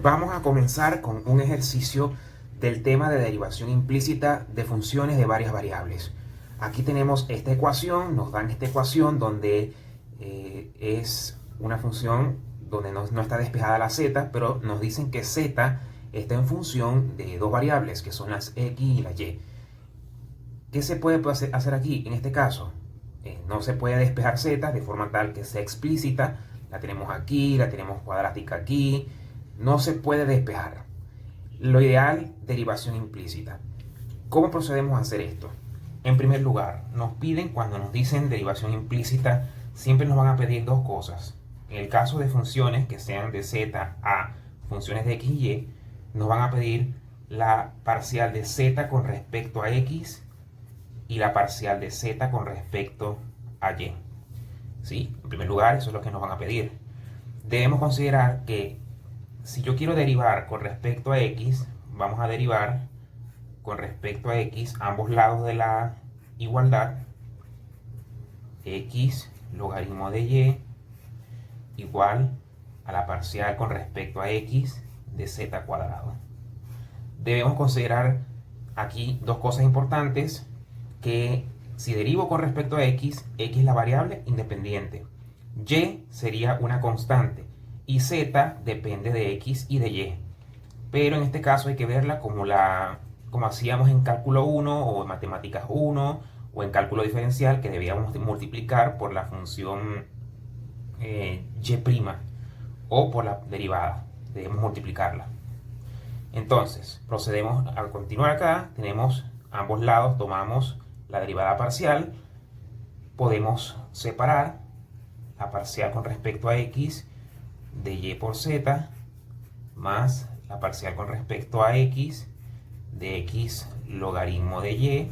Vamos a comenzar con un ejercicio del tema de derivación implícita de funciones de varias variables. Aquí tenemos esta ecuación, nos dan esta ecuación donde es una función donde no está despejada la z, pero nos dicen que z está en función de dos variables, que son las x y la y. ¿Qué se puede hacer aquí? En este caso, no se puede despejar z de forma tal que sea explícita. La tenemos aquí, la tenemos cuadrática aquí. No se puede despejar. Lo ideal, derivación implícita. ¿Cómo procedemos a hacer esto? En primer lugar, nos piden, cuando nos dicen derivación implícita, siempre nos van a pedir dos cosas. En el caso de funciones que sean de z a funciones de x y y, nos van a pedir la parcial de z con respecto a x y la parcial de z con respecto a y. ¿Sí? En primer lugar, eso es lo que nos van a pedir. Debemos considerar que si yo quiero derivar con respecto a x, vamos a derivar con respecto a x ambos lados de la igualdad, x logaritmo de y igual a la parcial con respecto a x de z cuadrado. Debemos considerar aquí dos cosas importantes, que si derivo con respecto a x, x es la variable independiente, y sería una constante y z depende de x y de y. Pero en este caso hay que verla como hacíamos en cálculo 1 o en matemáticas 1 o en cálculo diferencial, que debíamos multiplicar por la función y' o por la derivada. Debemos multiplicarla. Entonces, procedemos a continuar acá. Tenemos ambos lados, tomamos la derivada parcial. Podemos separar la parcial con respecto a x de y por z más la parcial con respecto a x de x logaritmo de y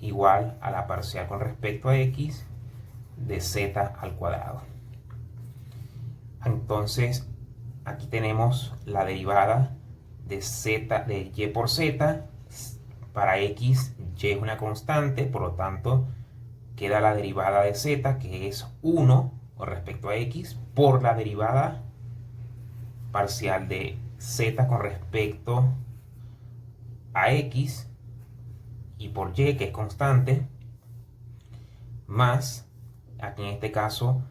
igual a la parcial con respecto a x de z al cuadrado. Entonces, aquí tenemos la derivada de z de y por z. Para x, y es una constante, por lo tanto, queda la derivada de z, que es 1 con respecto a x, por la derivada parcial de z con respecto a x, y por y, que es constante, más, aquí en este caso,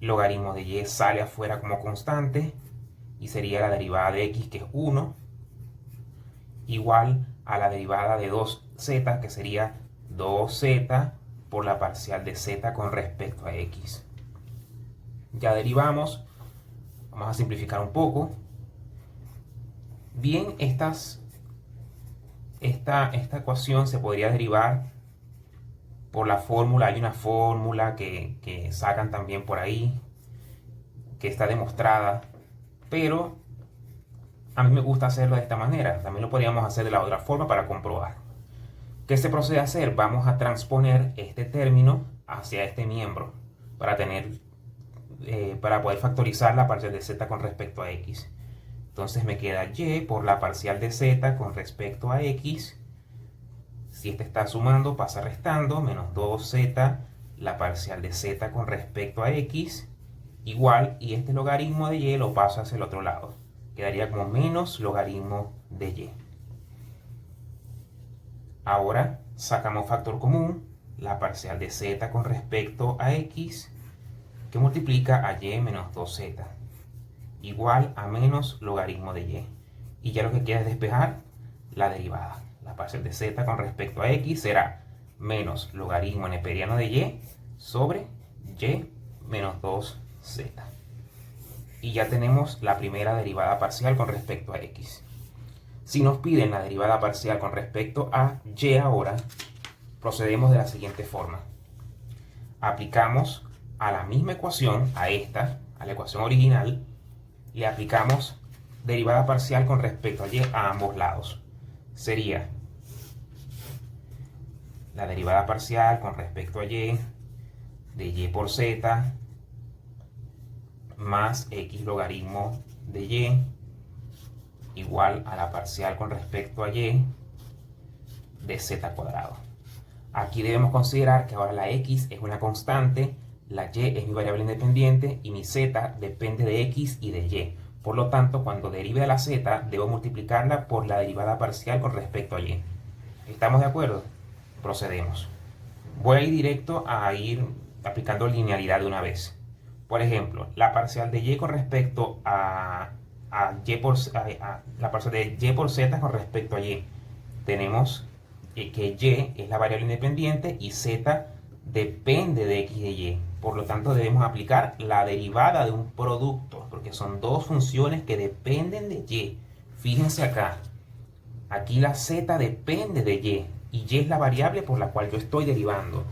logaritmo de y sale afuera como constante, y sería la derivada de x, que es 1, igual a la derivada de 2z, que sería 2z por la parcial de z con respecto a x. Ya derivamos. Vamos a simplificar un poco. Bien, esta ecuación se podría derivar por la fórmula. Hay una fórmula que sacan también por ahí, que está demostrada, pero a mí me gusta hacerlo de esta manera. También lo podríamos hacer de la otra forma para comprobar. ¿Qué se procede a hacer? Vamos a transponer este término hacia este miembro para poder factorizar la parcial de z con respecto a x. Entonces me queda y por la parcial de z con respecto a x. Si este está sumando, pasa restando, menos 2z, la parcial de z con respecto a x, igual, y este logaritmo de y lo paso hacia el otro lado. Quedaría como menos logaritmo de y. Ahora sacamos factor común, la parcial de z con respecto a x, que multiplica a y menos 2z, igual a menos logaritmo de y. Y ya lo que queda es despejar la derivada. La parcial de z con respecto a x será menos logaritmo neperiano de y sobre y menos 2z. Y ya tenemos la primera derivada parcial con respecto a x. Si nos piden la derivada parcial con respecto a y ahora, procedemos de la siguiente forma. Aplicamos a la misma ecuación, a la ecuación original, le aplicamos derivada parcial con respecto a y a ambos lados. Sería la derivada parcial con respecto a y de y por z más x logaritmo de y igual a la parcial con respecto a y de z cuadrado. Aquí debemos considerar que ahora la x es una constante, la y es mi variable independiente y mi z depende de x y de y. Por lo tanto, cuando derive a la z, debo multiplicarla por la derivada parcial con respecto a y. ¿Estamos de acuerdo? Procedemos. Voy a ir directo a ir aplicando linealidad de una vez. Por ejemplo, la parcial de y con respecto la parcial de y por z con respecto a y. Tenemos que y es la variable independiente y z depende de x de y. Por lo tanto, debemos aplicar la derivada de un producto, porque son dos funciones que dependen de y. Fíjense acá, aquí la z depende de y es la variable por la cual yo estoy derivando.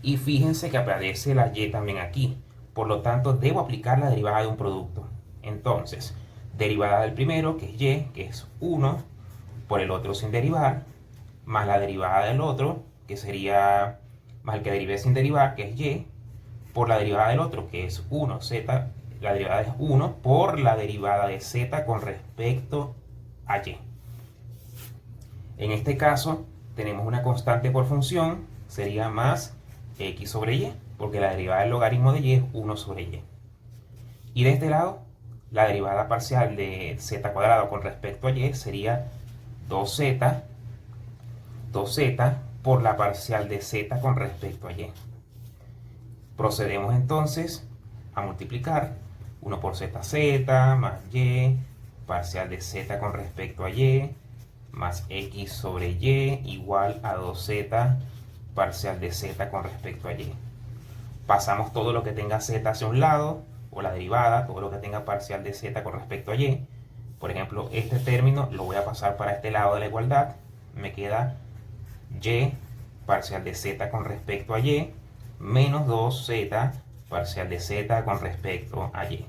Y fíjense que aparece la y también aquí. Por lo tanto, debo aplicar la derivada de un producto. Entonces, derivada del primero, que es y, que es 1, por el otro sin derivar, más la derivada del otro, que sería más el que derivé sin derivar, que es y, por la derivada del otro, que es 1, z, la derivada es 1, por la derivada de z con respecto a y. En este caso, tenemos una constante por función, sería más x sobre y, porque la derivada del logaritmo de y es 1 sobre y. Y de este lado, la derivada parcial de z cuadrado con respecto a y sería 2z por la parcial de z con respecto a y. Procedemos entonces a multiplicar 1 por z más y, parcial de z con respecto a y, más x sobre y igual a 2z parcial de z con respecto a y. Pasamos todo lo que tenga z hacia un lado, o la derivada, todo lo que tenga parcial de z con respecto a y. Por ejemplo, este término lo voy a pasar para este lado de la igualdad. Me queda y parcial de z con respecto a y menos 2z parcial de z con respecto a y.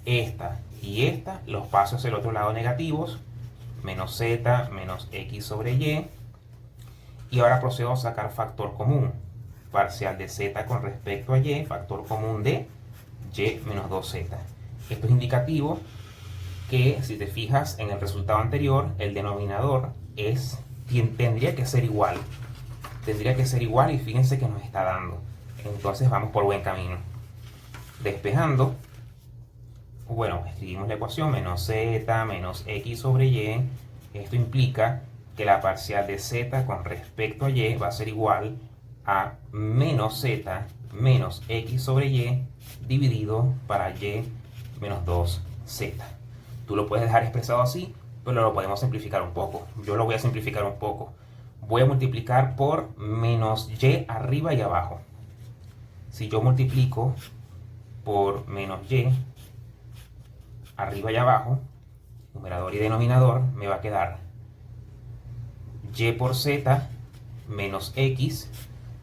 Esta y esta los paso hacia el otro lado negativos, menos z menos x sobre y. Y ahora procedo a sacar factor común. Parcial de z con respecto a y, factor común de y menos 2z. Esto es indicativo que, si te fijas en el resultado anterior, el denominador tendría que ser igual. Tendría que ser igual y fíjense que nos está dando. Entonces vamos por buen camino. Despejando, bueno, escribimos la ecuación menos z menos x sobre y. Esto implica que la parcial de z con respecto a y va a ser igual a menos z menos x sobre y dividido para y menos 2z. Tú lo puedes dejar expresado así, pero lo podemos simplificar un poco. Yo lo voy a simplificar un poco. Voy a multiplicar por menos y arriba y abajo. Si yo multiplico por menos y arriba y abajo, numerador y denominador, me va a quedar y por z menos x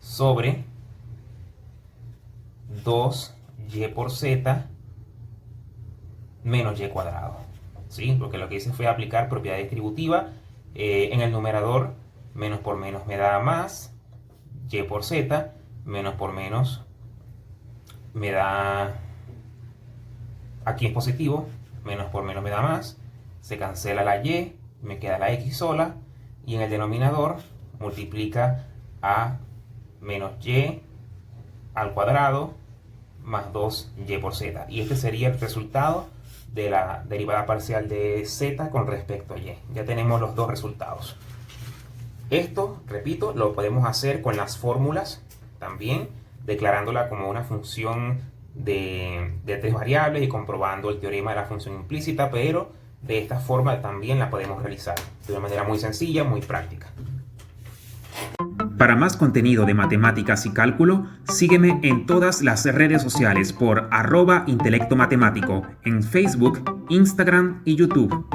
sobre 2y por z menos y cuadrado. ¿Sí? Porque lo que hice fue aplicar propiedad distributiva. En el numerador, menos por menos me da más, y por z, menos por menos me da, aquí es positivo, menos por menos me da más, se cancela la y, me queda la x sola, y en el denominador multiplica a menos y al cuadrado más 2y por z. Y este sería el resultado de la derivada parcial de z con respecto a y. Ya tenemos los dos resultados. Esto, repito, lo podemos hacer con las fórmulas también, declarándola como una función de tres variables y comprobando el teorema de la función implícita, pero de esta forma también la podemos realizar de una manera muy sencilla, muy práctica. Para más contenido de matemáticas y cálculo, sígueme en todas las redes sociales por @intelectomatemático en Facebook, Instagram y YouTube.